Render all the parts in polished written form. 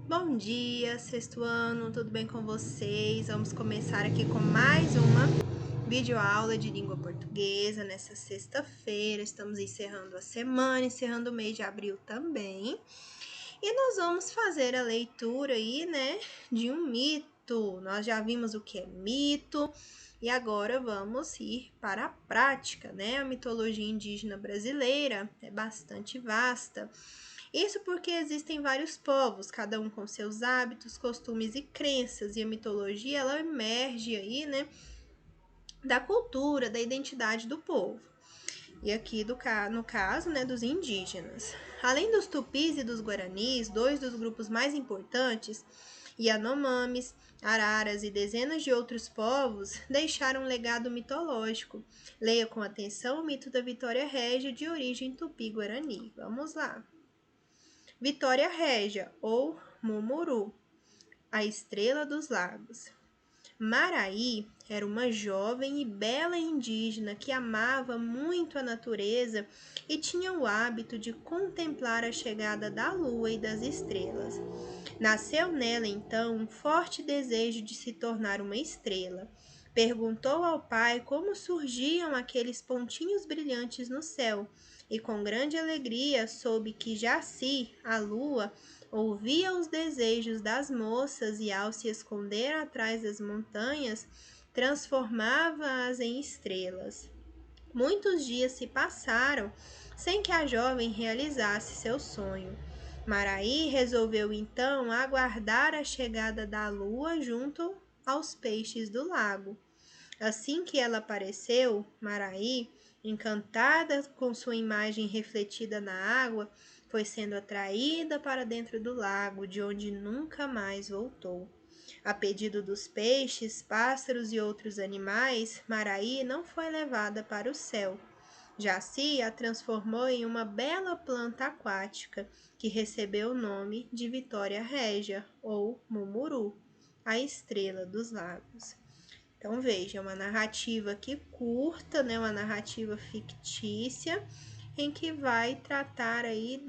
Bom dia, sexto ano, tudo bem com vocês? Vamos começar aqui com mais uma videoaula de língua portuguesa nessa sexta-feira. Estamos encerrando a semana, encerrando o mês de abril também. E nós vamos fazer a leitura aí, né, de um mito. Nós já vimos o que é mito e agora vamos ir para a prática, né? A mitologia indígena brasileira é bastante vasta. Isso porque existem vários povos, cada um com seus hábitos, costumes e crenças, e a mitologia ela emerge aí, né, da cultura, da identidade do povo. E aqui no caso, né, dos indígenas. Além dos tupis e dos guaranis, dois dos grupos mais importantes, Yanomamis, Araras e dezenas de outros povos deixaram um legado mitológico. Leia com atenção o mito da Vitória Régia de origem tupi-guarani. Vamos lá. Vitória Régia, ou Mumuru, a estrela dos lagos. Maraí era uma jovem e bela indígena que amava muito a natureza e tinha o hábito de contemplar a chegada da lua e das estrelas. Nasceu nela, então, um forte desejo de se tornar uma estrela. Perguntou ao pai como surgiam aqueles pontinhos brilhantes no céu, e com grande alegria soube que Jaci, a lua, ouvia os desejos das moças e, ao se esconder atrás das montanhas, transformava-as em estrelas. Muitos dias se passaram sem que a jovem realizasse seu sonho. Maraí resolveu então aguardar a chegada da lua junto aos peixes do lago. Assim que ela apareceu, Maraí, encantada com sua imagem refletida na água, foi sendo atraída para dentro do lago, de onde nunca mais voltou. A pedido dos peixes, pássaros e outros animais, Maraí não foi levada para o céu. Jaci a transformou em uma bela planta aquática, que recebeu o nome de Vitória Régia, ou Mumuru, a estrela dos lagos. Então, veja, é uma narrativa aqui curta, né? Uma narrativa fictícia, em que vai tratar aí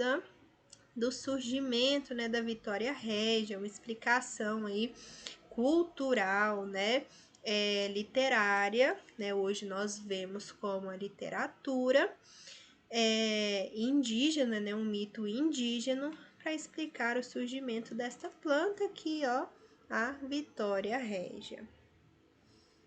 do surgimento, né, da Vitória Régia, uma explicação aí cultural, né, literária, né? Hoje nós vemos como a literatura indígena, né, um mito indígena, para explicar o surgimento desta planta aqui, ó, a Vitória Régia.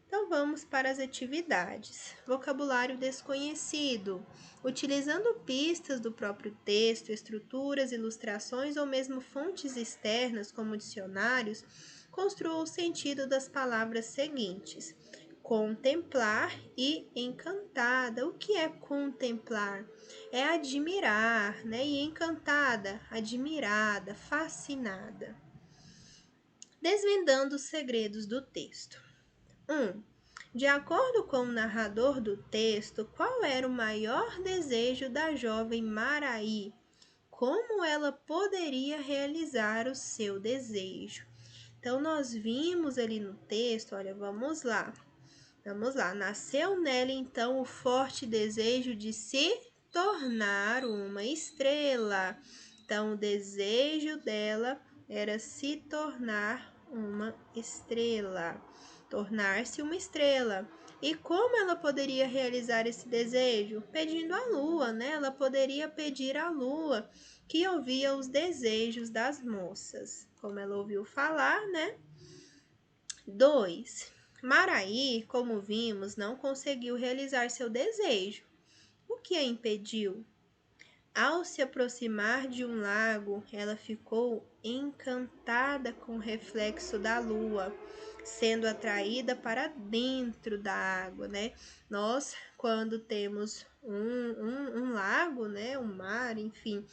Então vamos para as atividades. Vocabulário desconhecido. Utilizando pistas do próprio texto, estruturas, ilustrações ou mesmo fontes externas como dicionários, construa o sentido das palavras seguintes: contemplar e encantada. O que é contemplar? É admirar, né? E encantada, admirada, fascinada. Desvendando os segredos do texto. 1. De acordo com o narrador do texto, qual era o maior desejo da jovem Maraí? Como ela poderia realizar o seu desejo? Então, nós vimos ali no texto, olha, vamos lá. Nasceu nela, então, o forte desejo de se tornar uma estrela. Então, o desejo dela era se tornar uma estrela, tornar-se uma estrela. E como ela poderia realizar esse desejo? Pedindo à lua, né? Ela poderia pedir à lua, que ouvia os desejos das moças, como ela ouviu falar, né? 2. Maraí, como vimos, não conseguiu realizar seu desejo. O que a impediu? Ao se aproximar de um lago, ela ficou encantada com o reflexo da lua, sendo atraída para dentro da água, né? Nós, quando temos um lago, né? Um mar, enfim,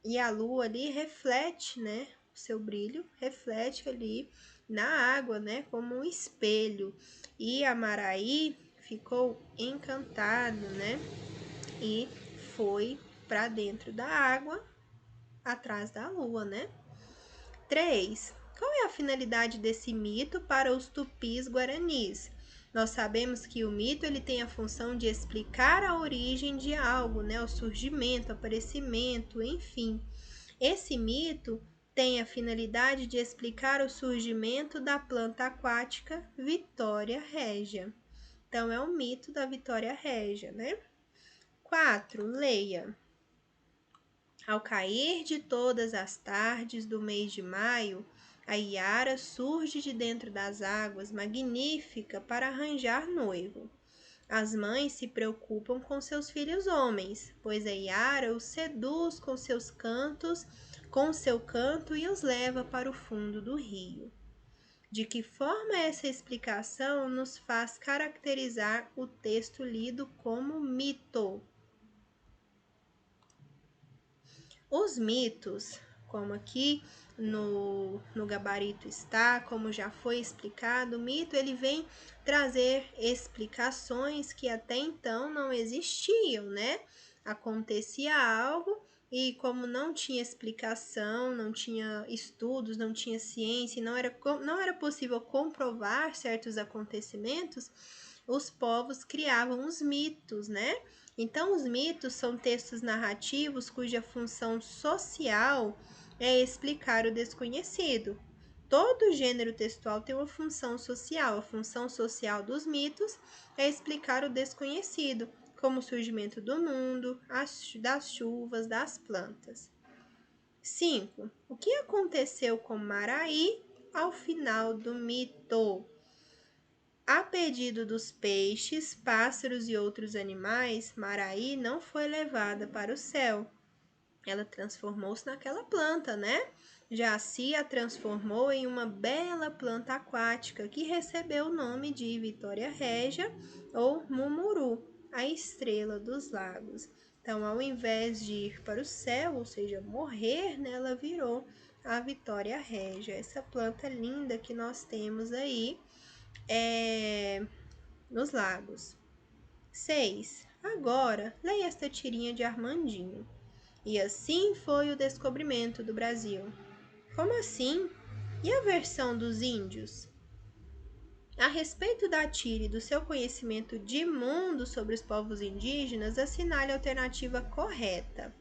e a lua ali reflete, né? O seu brilho reflete ali na água, né? Como um espelho. E a Maraí ficou encantada, né? E foi para dentro da água, atrás da lua, né? 3. Qual é a finalidade desse mito para os tupis guaranis? Nós sabemos que o mito ele tem a função de explicar a origem de algo, né? O surgimento, o aparecimento, enfim. Esse mito tem a finalidade de explicar o surgimento da planta aquática Vitória régia. Então, é o mito da Vitória régia, né? 4. Leia. Ao cair de todas as tardes do mês de maio, a Iara surge de dentro das águas, magnífica para arranjar noivo. As mães se preocupam com seus filhos homens, pois a Iara os seduz com seus cantos, com seu canto e os leva para o fundo do rio. De que forma essa explicação nos faz caracterizar o texto lido como mito? Os mitos, como aqui no gabarito está, como já foi explicado, o mito ele vem trazer explicações que até então não existiam, né? Acontecia algo e como não tinha explicação, não tinha estudos, não tinha ciência, não era possível comprovar certos acontecimentos, os povos criavam os mitos, né? Então, os mitos são textos narrativos cuja função social é explicar o desconhecido. Todo gênero textual tem uma função social. A função social dos mitos é explicar o desconhecido, como o surgimento do mundo, das chuvas, das plantas. 5. O que aconteceu com Maraí ao final do mito? A pedido dos peixes, pássaros e outros animais, Maraí não foi levada para o céu. Ela transformou-se naquela planta, né? Jaci a transformou em uma bela planta aquática que recebeu o nome de Vitória régia ou Mumuru, a estrela dos lagos. Então, ao invés de ir para o céu, ou seja, morrer, né, ela virou a Vitória régia, essa planta linda que nós temos aí nos lagos. 6. Agora, leia esta tirinha de Armandinho. E assim foi o descobrimento do Brasil. Como assim? E a versão dos índios? A respeito da tira e do seu conhecimento de mundo sobre os povos indígenas, assinale a alternativa correta.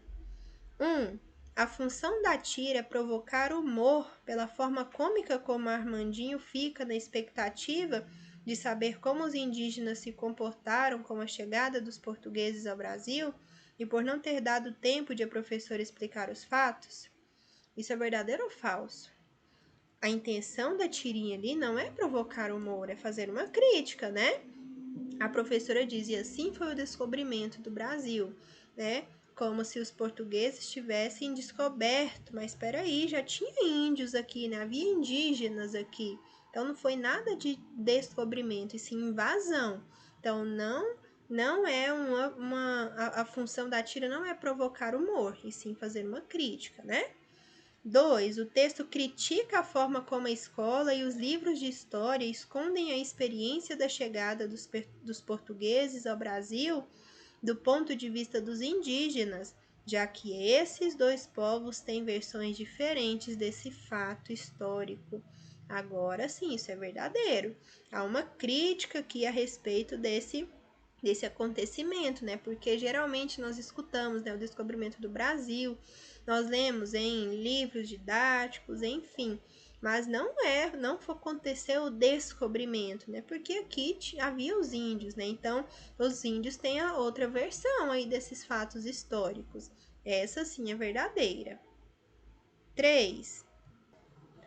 1. A função da tira é provocar humor pela forma cômica como Armandinho fica na expectativa de saber como os indígenas se comportaram com a chegada dos portugueses ao Brasil e por não ter dado tempo de a professora explicar os fatos? Isso é verdadeiro ou falso? A intenção da tirinha ali não é provocar humor, é fazer uma crítica, né? A professora diz, e assim foi o descobrimento do Brasil, né? Como se os portugueses tivessem descoberto, mas espera aí, já tinha índios aqui, né? Havia indígenas aqui. Então não foi nada de descobrimento, e sim invasão. Então não é a função da tira não é provocar humor, e sim fazer uma crítica, né? 2. O texto critica a forma como a escola e os livros de história escondem a experiência da chegada dos portugueses ao Brasil do ponto de vista dos indígenas, já que esses dois povos têm versões diferentes desse fato histórico. Agora sim, isso é verdadeiro. Há uma crítica aqui a respeito desse acontecimento, né? Porque geralmente nós escutamos, né, o descobrimento do Brasil, nós lemos em livros didáticos, enfim, mas não aconteceu o descobrimento, né? Porque aqui havia os índios, né? Então, os índios têm a outra versão aí desses fatos históricos. Essa sim é verdadeira. 3.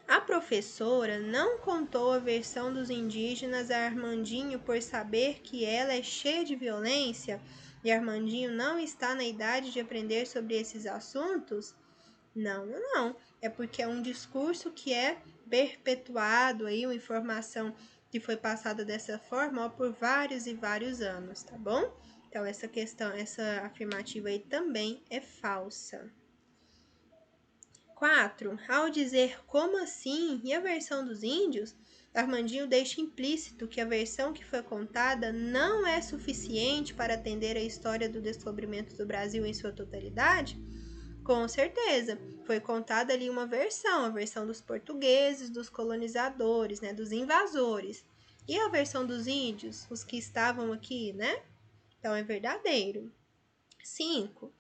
A professora não contou a versão dos indígenas a Armandinho por saber que ela é cheia de violência e Armandinho não está na idade de aprender sobre esses assuntos? Não. É porque é um discurso que é perpetuado aí, uma informação que foi passada dessa forma ó, por vários e vários anos, tá bom? Então, essa afirmativa aí também é falsa. 4. Ao dizer como assim e a versão dos índios, Armandinho deixa implícito que a versão que foi contada não é suficiente para atender a história do descobrimento do Brasil em sua totalidade? Com certeza, foi contada ali uma versão, a versão dos portugueses, dos colonizadores, né, dos invasores. E a versão dos índios, os que estavam aqui, né? Então é verdadeiro. 5.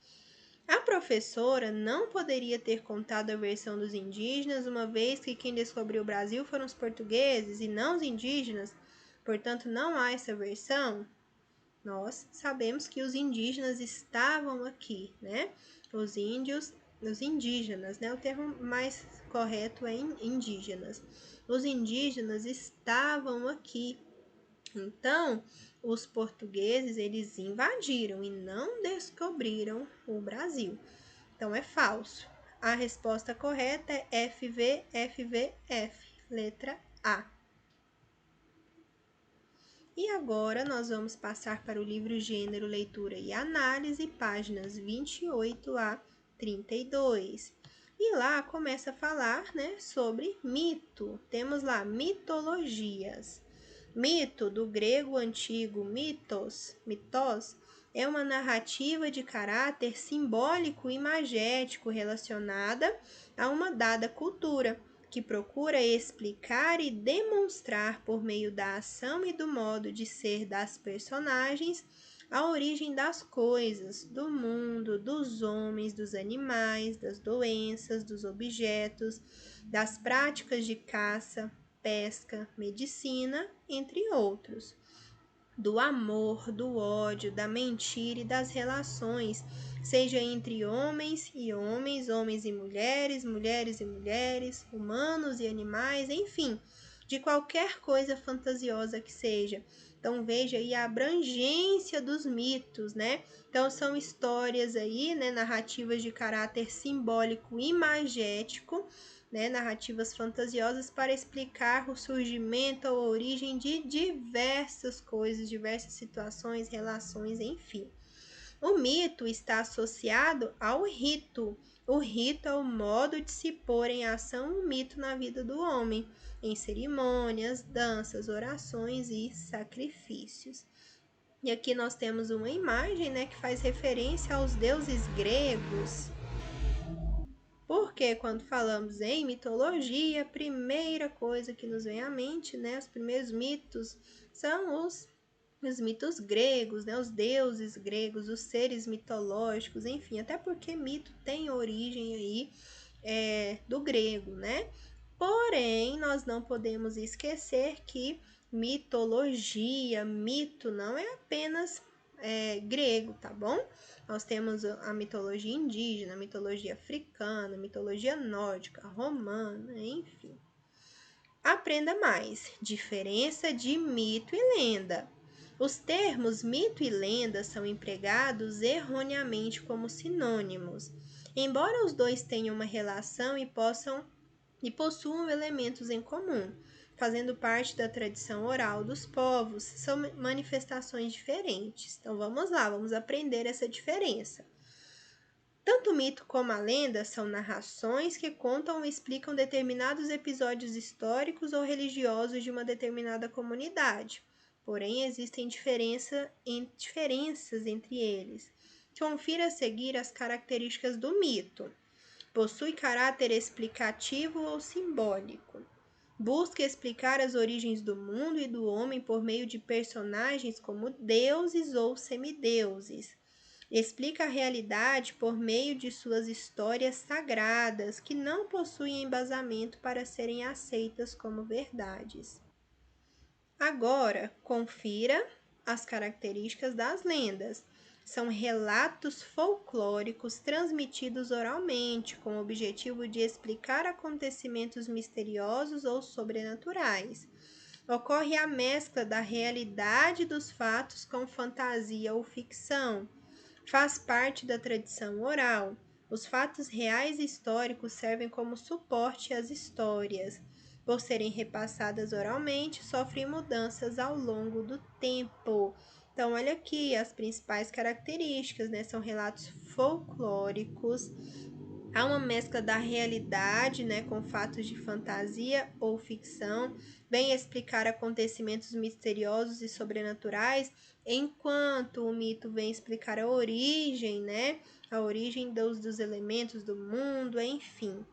A professora não poderia ter contado a versão dos indígenas, uma vez que quem descobriu o Brasil foram os portugueses e não os indígenas, portanto não há essa versão. Nós sabemos que os indígenas estavam aqui, né? Os índios, os indígenas, né? O termo mais correto é indígenas. Os indígenas estavam aqui. Então, os portugueses, eles invadiram e não descobriram o Brasil. Então, é falso. A resposta correta é FVFVF, letra A. E agora nós vamos passar para o livro Gênero, Leitura e Análise, páginas 28 a 32. E lá começa a falar, né, sobre mito. Temos lá mitologias. Mito, do grego antigo mitos, é uma narrativa de caráter simbólico e magético relacionada a uma dada cultura, que procura explicar e demonstrar por meio da ação e do modo de ser das personagens a origem das coisas, do mundo, dos homens, dos animais, das doenças, dos objetos, das práticas de caça, pesca, medicina, entre outros. Do amor, do ódio, da mentira e das relações, seja entre homens e homens, homens e mulheres, mulheres e mulheres, humanos e animais, enfim, de qualquer coisa fantasiosa que seja. Então veja aí a abrangência dos mitos, né? Então são histórias aí, né, narrativas de caráter simbólico e magético, né, narrativas fantasiosas para explicar o surgimento ou a origem de diversas coisas, diversas situações, relações, enfim. O mito está associado ao rito. O rito é o modo de se pôr em ação um mito na vida do homem, em cerimônias, danças, orações e sacrifícios. E aqui nós temos uma imagem, né, que faz referência aos deuses gregos. Porque quando falamos em mitologia, a primeira coisa que nos vem à mente, né, os primeiros mitos são os mitos gregos, né, os deuses gregos, os seres mitológicos, enfim, até porque mito tem origem aí do grego, né? Porém, nós não podemos esquecer que mitologia, mito não é apenas grego, tá bom? Nós temos a mitologia indígena, a mitologia africana, a mitologia nórdica, romana, enfim. Aprenda mais. Diferença de mito e lenda. Os termos mito e lenda são empregados erroneamente como sinônimos. Embora os dois tenham uma relação e possuam elementos em comum, fazendo parte da tradição oral dos povos, são manifestações diferentes. Então vamos lá, vamos aprender essa diferença. Tanto o mito como a lenda são narrações que contam ou explicam determinados episódios históricos ou religiosos de uma determinada comunidade. Porém, existem diferenças entre eles. Confira a seguir as características do mito. Possui caráter explicativo ou simbólico. Busca explicar as origens do mundo e do homem por meio de personagens como deuses ou semideuses. Explica a realidade por meio de suas histórias sagradas, que não possuem embasamento para serem aceitas como verdades. Agora, confira as características das lendas. São relatos folclóricos transmitidos oralmente, com o objetivo de explicar acontecimentos misteriosos ou sobrenaturais. Ocorre a mescla da realidade dos fatos com fantasia ou ficção. Faz parte da tradição oral. Os fatos reais e históricos servem como suporte às histórias. Por serem repassadas oralmente, sofrem mudanças ao longo do tempo. Então, olha aqui as principais características, né? São relatos folclóricos. Há uma mescla da realidade, né, com fatos de fantasia ou ficção, vem explicar acontecimentos misteriosos e sobrenaturais, enquanto o mito vem explicar a origem, né, a origem dos elementos do mundo, enfim.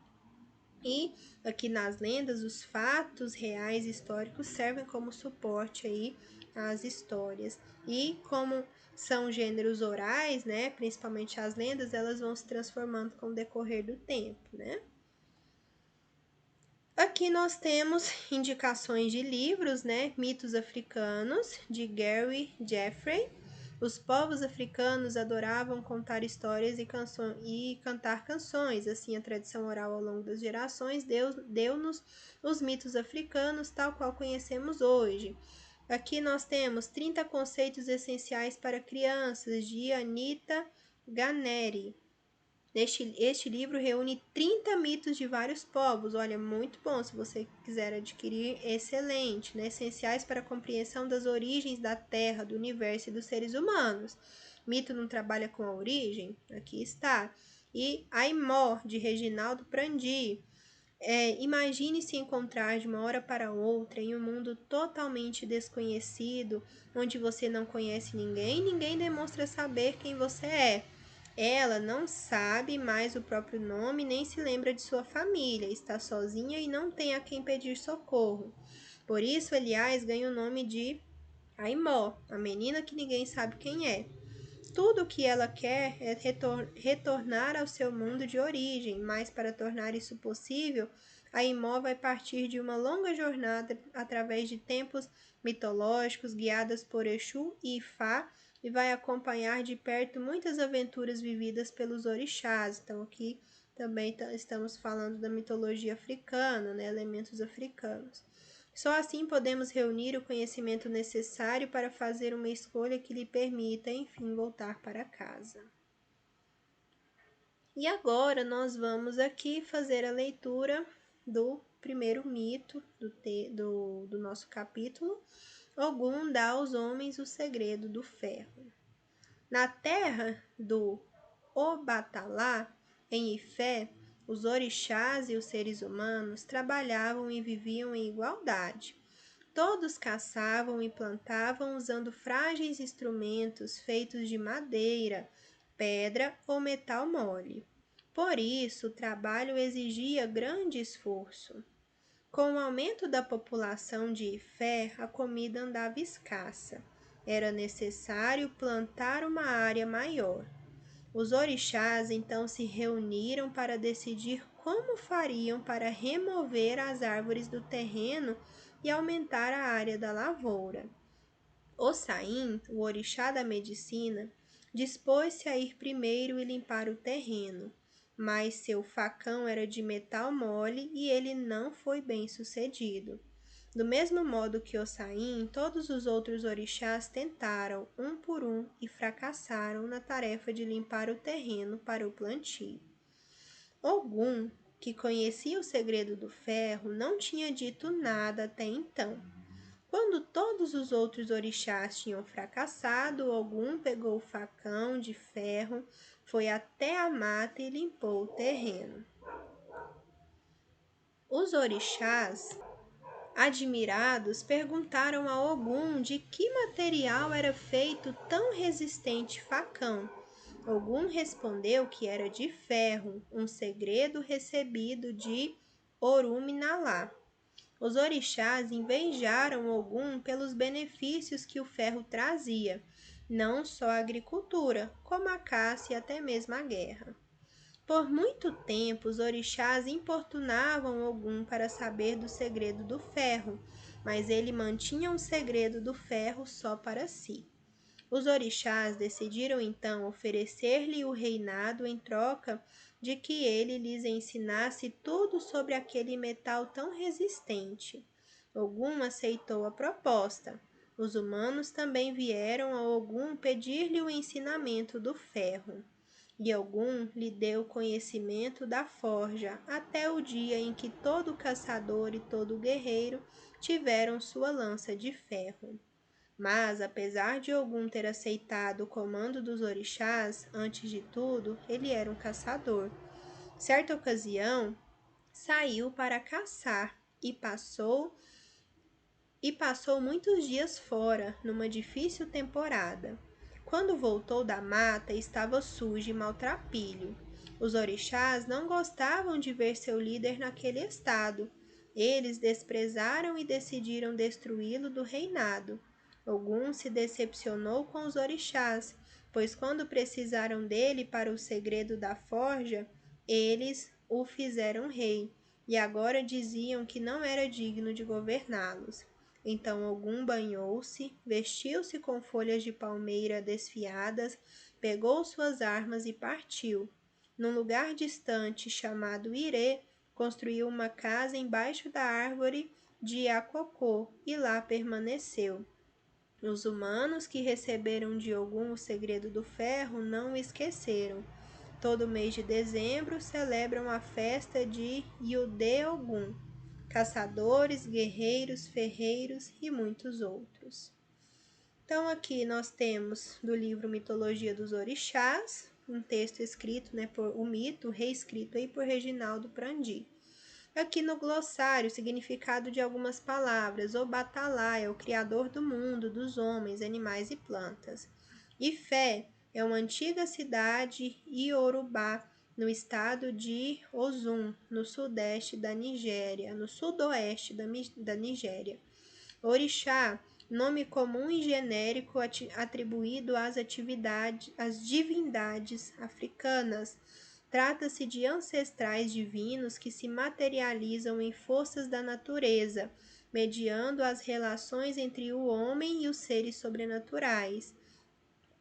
E aqui nas lendas, os fatos reais históricos servem como suporte aí às histórias. E como são gêneros orais, né? Principalmente as lendas, elas vão se transformando com o decorrer do tempo, né? Aqui nós temos indicações de livros, né? Mitos Africanos, de Gary Jeffrey. Os povos africanos adoravam contar histórias e cantar canções. Assim, a tradição oral ao longo das gerações deu-nos os mitos africanos, tal qual conhecemos hoje. Aqui nós temos 30 conceitos essenciais para crianças, de Anita Ganeri. Este livro reúne 30 mitos de vários povos. Olha, muito bom, se você quiser adquirir, excelente, né? Essenciais para a compreensão das origens da Terra, do universo e dos seres humanos. Mito não trabalha com a origem? Aqui está. E Aimó, de Reginaldo Prandi. Imagine se encontrar de uma hora para outra em um mundo totalmente desconhecido, onde você não conhece ninguém, ninguém demonstra saber quem você é. Ela não sabe mais o próprio nome, nem se lembra de sua família, está sozinha e não tem a quem pedir socorro. Por isso, aliás, ganha o nome de Aimó, a menina que ninguém sabe quem é. Tudo o que ela quer é retornar ao seu mundo de origem, mas para tornar isso possível, a Imó vai partir de uma longa jornada através de tempos mitológicos guiadas por Exu e Ifá e vai acompanhar de perto muitas aventuras vividas pelos orixás. Então aqui também estamos falando da mitologia africana, né, elementos africanos. Só assim podemos reunir o conhecimento necessário para fazer uma escolha que lhe permita, enfim, voltar para casa. E agora nós vamos aqui fazer a leitura do primeiro mito do nosso capítulo. Ogum dá aos homens o segredo do ferro. Na terra do Obatalá, em Ifé, os orixás e os seres humanos trabalhavam e viviam em igualdade. Todos caçavam e plantavam usando frágeis instrumentos feitos de madeira, pedra ou metal mole. Por isso, o trabalho exigia grande esforço. Com o aumento da população de Ifé, a comida andava escassa. Era necessário plantar uma área maior. Os orixás então se reuniram para decidir como fariam para remover as árvores do terreno e aumentar a área da lavoura. Ossain, o orixá da medicina, dispôs-se a ir primeiro e limpar o terreno, mas seu facão era de metal mole e ele não foi bem sucedido. Do mesmo modo que Ossain, todos os outros orixás tentaram, um por um, e fracassaram na tarefa de limpar o terreno para o plantio. Ogum, que conhecia o segredo do ferro, não tinha dito nada até então. Quando todos os outros orixás tinham fracassado, Ogum pegou o facão de ferro, foi até a mata e limpou o terreno. Os orixás, admirados, perguntaram a Ogum de que material era feito tão resistente facão. Ogum respondeu que era de ferro, um segredo recebido de Orunmila. Os orixás invejaram Ogum pelos benefícios que o ferro trazia, não só a agricultura, como a caça e até mesmo a guerra. Por muito tempo, os orixás importunavam Ogum para saber do segredo do ferro, mas ele mantinha um segredo do ferro só para si. Os orixás decidiram então oferecer-lhe o reinado em troca de que ele lhes ensinasse tudo sobre aquele metal tão resistente. Ogum aceitou a proposta. Os humanos também vieram a Ogum pedir-lhe o ensinamento do ferro. E Ogum lhe deu conhecimento da forja, até o dia em que todo caçador e todo guerreiro tiveram sua lança de ferro. Mas, apesar de Ogum ter aceitado o comando dos orixás, antes de tudo, ele era um caçador. Certa ocasião, saiu para caçar e passou muitos dias fora, numa difícil temporada. Quando voltou da mata, estava sujo e maltrapilho. Os orixás não gostavam de ver seu líder naquele estado. Eles desprezaram e decidiram destruí-lo do reinado. Ogum se decepcionou com os orixás, pois quando precisaram dele para o segredo da forja, eles o fizeram rei, e agora diziam que não era digno de governá-los. Então Ogum banhou-se, vestiu-se com folhas de palmeira desfiadas, pegou suas armas e partiu. Num lugar distante chamado Irê, construiu uma casa embaixo da árvore de Acocô e lá permaneceu. Os humanos que receberam de Ogum o segredo do ferro não o esqueceram. Todo mês de dezembro celebram a festa de Yudê Ogum, caçadores, guerreiros, ferreiros e muitos outros. Então aqui nós temos do livro Mitologia dos Orixás, um texto escrito, por o mito, reescrito aí por Reginaldo Prandi. Aqui no glossário, o significado de algumas palavras. Obatalá é o criador do mundo, dos homens, animais e plantas. Ifé é uma antiga cidade iorubá, no estado de Osun, no sudeste da Nigéria, no sudoeste da Nigéria. Orixá, nome comum e genérico atribuído às divindades africanas. Trata-se de ancestrais divinos que se materializam em forças da natureza, mediando as relações entre o homem e os seres sobrenaturais.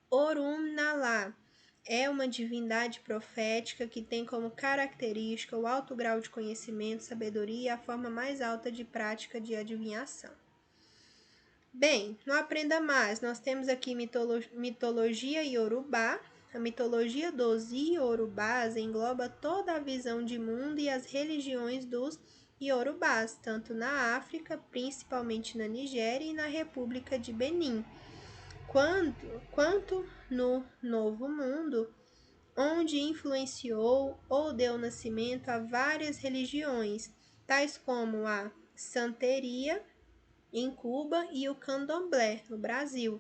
Orunmila é uma divindade profética que tem como característica o alto grau de conhecimento, sabedoria e a forma mais alta de prática de adivinhação. Bem, no Aprenda Mais, nós temos aqui mitologia iorubá. A mitologia dos iorubás engloba toda a visão de mundo e as religiões dos iorubás, tanto na África, principalmente na Nigéria e na República de Benin, quanto no Novo Mundo, onde influenciou ou deu nascimento a várias religiões, tais como a santeria em Cuba e o candomblé no Brasil,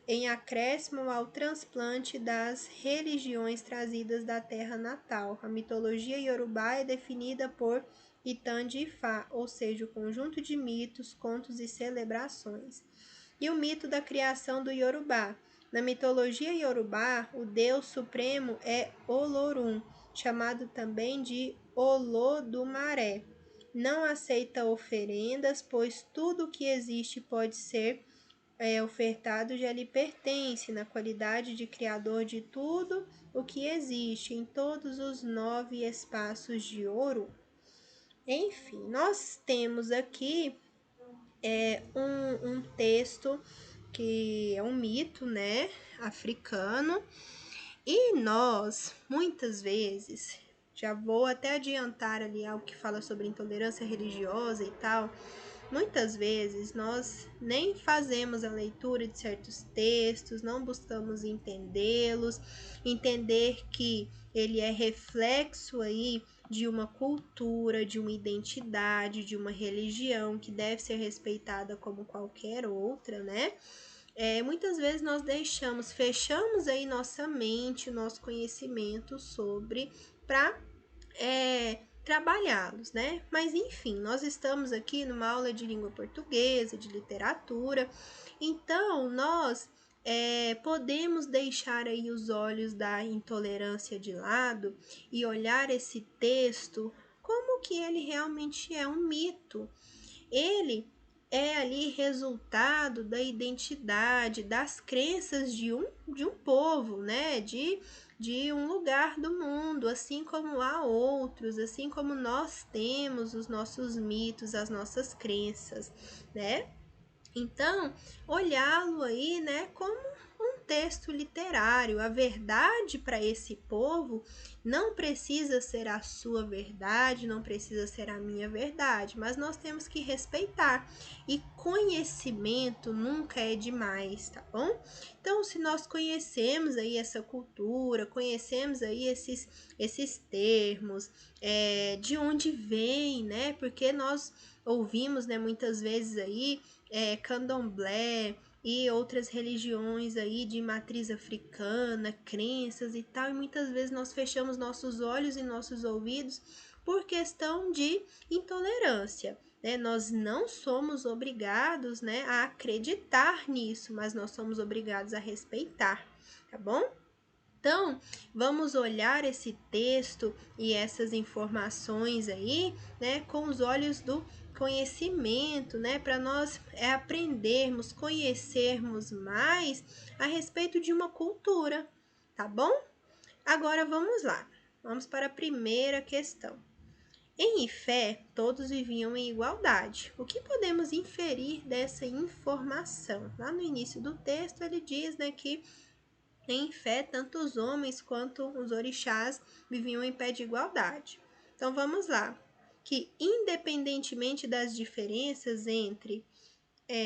em acréscimo ao transplante das religiões trazidas da terra natal. A mitologia iorubá é definida por Itan de Ifá, ou seja, o conjunto de mitos, contos e celebrações. E o mito da criação do Iorubá. Na mitologia iorubá, o deus supremo é Olorum, chamado também de Olodumare. Não aceita oferendas, pois tudo que existe pode ser ofertado já lhe pertence, na qualidade de criador de tudo o que existe em todos os 9 espaços de ouro. Enfim, nós temos aqui um texto que é um mito, africano, e nós, muitas vezes, já vou até adiantar ali algo que fala sobre intolerância religiosa e tal, muitas vezes nós nem fazemos a leitura de certos textos, não buscamos entendê-los, entender que ele é reflexo aí de uma cultura, de uma identidade, de uma religião que deve ser respeitada como qualquer outra, muitas vezes nós fechamos aí nossa mente, nosso conhecimento para trabalhá-los, Mas enfim, nós estamos aqui numa aula de língua portuguesa, de literatura, então nós podemos deixar aí os olhos da intolerância de lado e olhar esse texto como que ele realmente é um mito. Ele é ali resultado da identidade, das crenças de um povo, de um lugar do mundo, assim como há outros, assim como nós temos os nossos mitos, as nossas crenças, Então, olhá-lo aí, como um texto literário. A verdade para esse povo não precisa ser a sua verdade, não precisa ser a minha verdade, mas nós temos que respeitar. E conhecimento nunca é demais, tá bom? Então, se nós conhecemos aí essa cultura, conhecemos aí esses termos, de onde vem, Porque nós ouvimos, muitas vezes aí candomblé e outras religiões aí de matriz africana, crenças e tal, e muitas vezes nós fechamos nossos olhos e nossos ouvidos por questão de intolerância. né? Nós não somos obrigados, né, a acreditar nisso, mas nós somos obrigados a respeitar, tá bom? Então, vamos olhar esse texto e essas informações aí, né, com os olhos do conhecimento, né, para nós aprendermos, conhecermos mais a respeito de uma cultura, tá bom? Agora vamos lá, vamos para a primeira questão. Em Ifé, todos viviam em igualdade. O que podemos inferir dessa informação? Lá no início do texto ele diz, né, que em Fé, tanto os homens quanto os orixás viviam em pé de igualdade. Então vamos lá, que independentemente das diferenças entre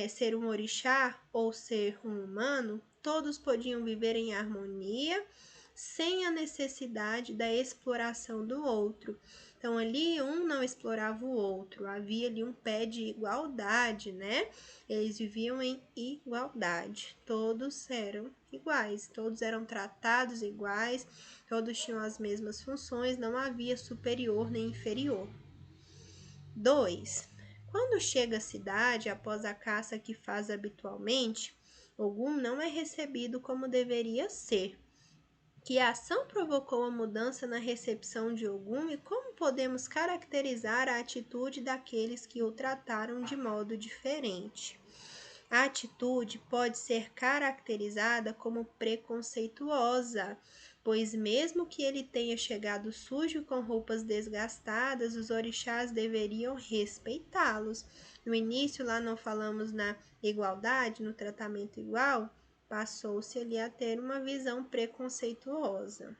ser um orixá ou ser um humano, todos podiam viver em harmonia, sem a necessidade da exploração do outro. Então ali um não explorava o outro, havia ali um pé de igualdade, né? Eles viviam em igualdade, todos eram iguais, todos eram tratados iguais, todos tinham as mesmas funções, não havia superior nem inferior. 2. Quando chega à cidade, após a caça que faz habitualmente, Ogum não é recebido como deveria ser. Que ação provocou a mudança na recepção de Ogum e como podemos caracterizar a atitude daqueles que o trataram de modo diferente? A atitude pode ser caracterizada como preconceituosa, pois mesmo que ele tenha chegado sujo com roupas desgastadas, os orixás deveriam respeitá-los. No início, lá não falamos na igualdade, no tratamento igual, passou-se ali a ter uma visão preconceituosa.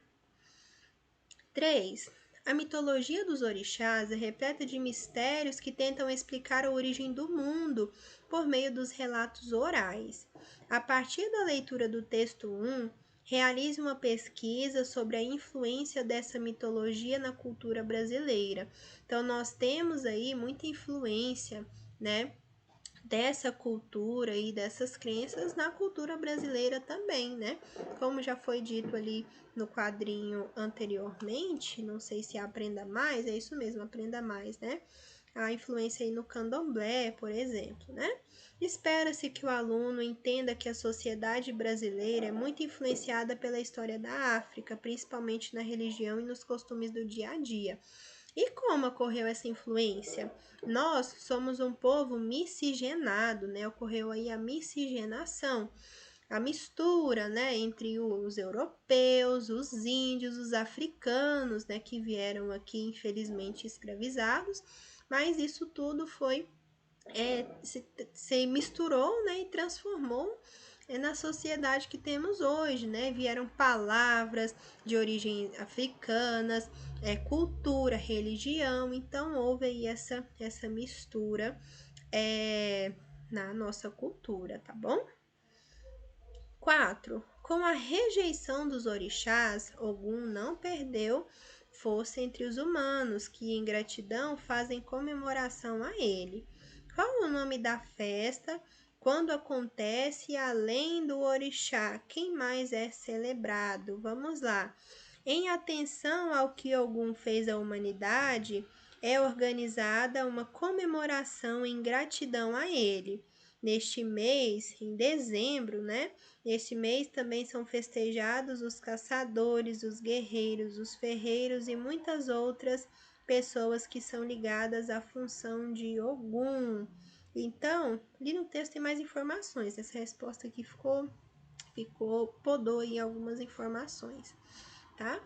3. A mitologia dos orixás é repleta de mistérios que tentam explicar a origem do mundo por meio dos relatos orais. A partir da leitura do texto 1, realize uma pesquisa sobre a influência dessa mitologia na cultura brasileira. Então, nós temos aí muita influência, né, dessa cultura e dessas crenças na cultura brasileira também, né? Como já foi dito ali no quadrinho anteriormente, não sei se aprenda mais, é isso mesmo, aprenda mais, né? A influência aí no candomblé, por exemplo, né? Espera-se que o aluno entenda que a sociedade brasileira é muito influenciada pela história da África, principalmente na religião e nos costumes do dia a dia. E como ocorreu essa influência? Nós somos um povo miscigenado, né? Ocorreu aí a miscigenação, a mistura, né, entre os europeus, os índios, os africanos, né, que vieram aqui infelizmente escravizados, mas isso tudo foi se misturou, né, e transformou na sociedade que temos hoje, né? Vieram palavras de origem africanas, cultura, religião, então houve aí essa mistura na nossa cultura, tá bom? 4. Com a rejeição dos orixás, Ogum não perdeu força entre os humanos, que em gratidão fazem comemoração a ele. Qual o nome da festa? Quando acontece além do orixá, quem mais é celebrado? Vamos lá. Em atenção ao que Ogum fez à humanidade, é organizada uma comemoração em gratidão a ele. Neste mês, em dezembro, né? Neste mês também são festejados os caçadores, os guerreiros, os ferreiros e muitas outras pessoas que são ligadas à função de Ogum. Então, ali no texto tem mais informações. Essa resposta aqui podou aí algumas informações, tá?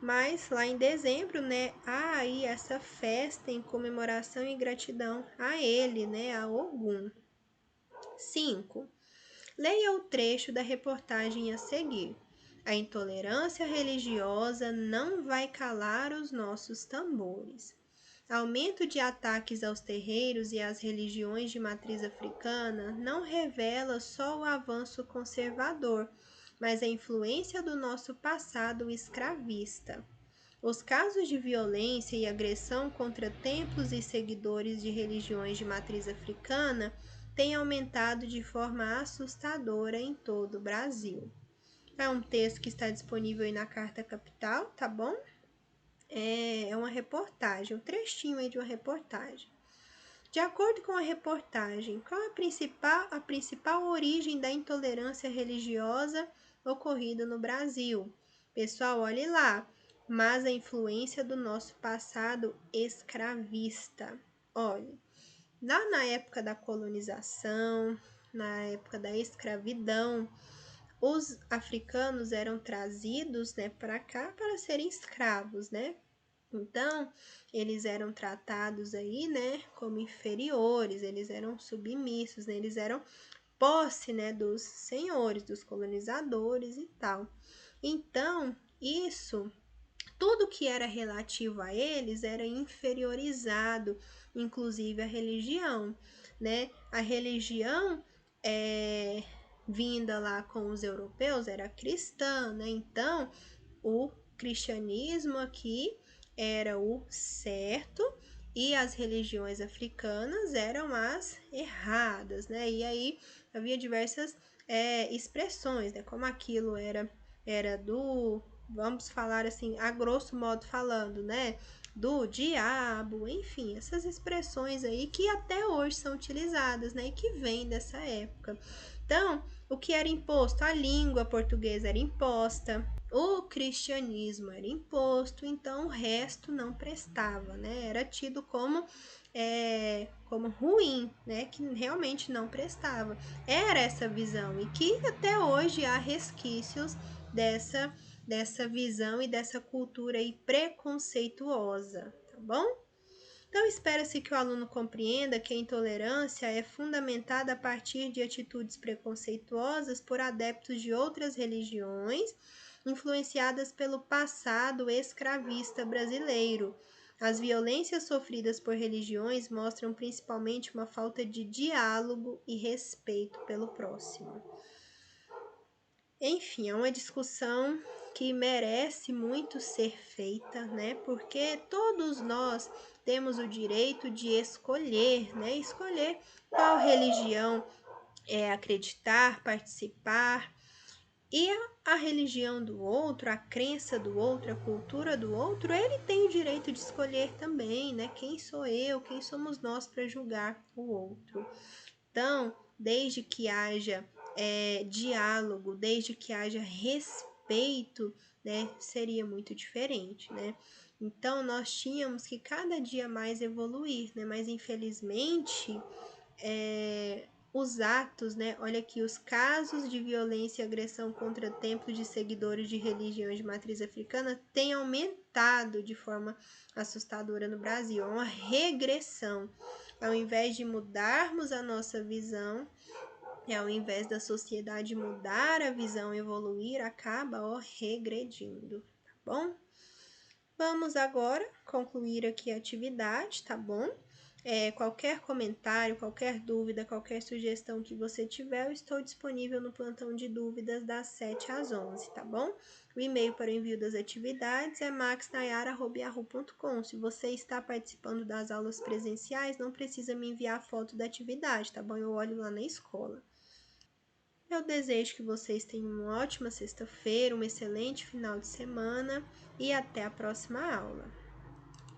Mas lá em dezembro, né, há aí essa festa em comemoração e gratidão a ele, né, a Ogum. 5. Leia o trecho da reportagem a seguir. A intolerância religiosa não vai calar os nossos tambores. Aumento de ataques aos terreiros e às religiões de matriz africana não revela só o avanço conservador, mas a influência do nosso passado escravista. Os casos de violência e agressão contra templos e seguidores de religiões de matriz africana têm aumentado de forma assustadora em todo o Brasil. É um texto que está disponível aí na Carta Capital, tá bom? É uma reportagem, um trechinho aí de uma reportagem. De acordo com a reportagem, qual a principal origem da intolerância religiosa ocorrida no Brasil? Pessoal, olhe lá, mas a influência do nosso passado escravista. Olhe, lá na época da colonização, na época da escravidão, os africanos eram trazidos, né, para cá para serem escravos, né? Então, eles eram tratados aí, né, como inferiores, eles eram submissos, né, eles eram posse, né, dos senhores, dos colonizadores e tal. Então, isso, tudo que era relativo a eles era inferiorizado, inclusive a religião, né? A religião vinda lá com os europeus era cristã, né? Então, o cristianismo aqui era o certo e as religiões africanas eram as erradas, né? E aí havia diversas expressões, né? Como aquilo era do, vamos falar assim, a grosso modo falando, né? Do diabo, enfim, essas expressões aí que até hoje são utilizadas, né? E que vêm dessa época. Então, o que era imposto? A língua portuguesa era imposta, o cristianismo era imposto, então o resto não prestava, né? Era tido como ruim, né? Que realmente não prestava. Era essa visão e que até hoje há resquícios dessa visão e dessa cultura aí preconceituosa, tá bom? Então, espera-se que o aluno compreenda que a intolerância é fundamentada a partir de atitudes preconceituosas por adeptos de outras religiões, influenciadas pelo passado escravista brasileiro. As violências sofridas por religiões mostram principalmente uma falta de diálogo e respeito pelo próximo. Enfim, é uma discussão que merece muito ser feita, né? Porque todos nós temos o direito de escolher, né? Escolher qual religião acreditar, participar. E a religião do outro, a crença do outro, a cultura do outro, ele tem o direito de escolher também, né? Quem sou eu, quem somos nós para julgar o outro. Então, desde que haja diálogo, desde que haja respeito, né, seria muito diferente, né? Então, nós tínhamos que cada dia mais evoluir, né? Mas, infelizmente, os atos, né? Olha aqui, os casos de violência e agressão contra templos de seguidores de religiões de matriz africana têm aumentado de forma assustadora no Brasil. É uma regressão. Ao invés de mudarmos a nossa visão, ao invés da sociedade mudar a visão, evoluir, acaba regredindo, tá bom? Vamos agora concluir aqui a atividade, tá bom? Qualquer comentário, qualquer dúvida, qualquer sugestão que você tiver, eu estou disponível no plantão de dúvidas das 7 às 11, tá bom? O e-mail para o envio das atividades é maxnayara@yahoo.com. Se você está participando das aulas presenciais, não precisa me enviar foto da atividade, tá bom? Eu olho lá na escola. Eu desejo que vocês tenham uma ótima sexta-feira, um excelente final de semana e até a próxima aula.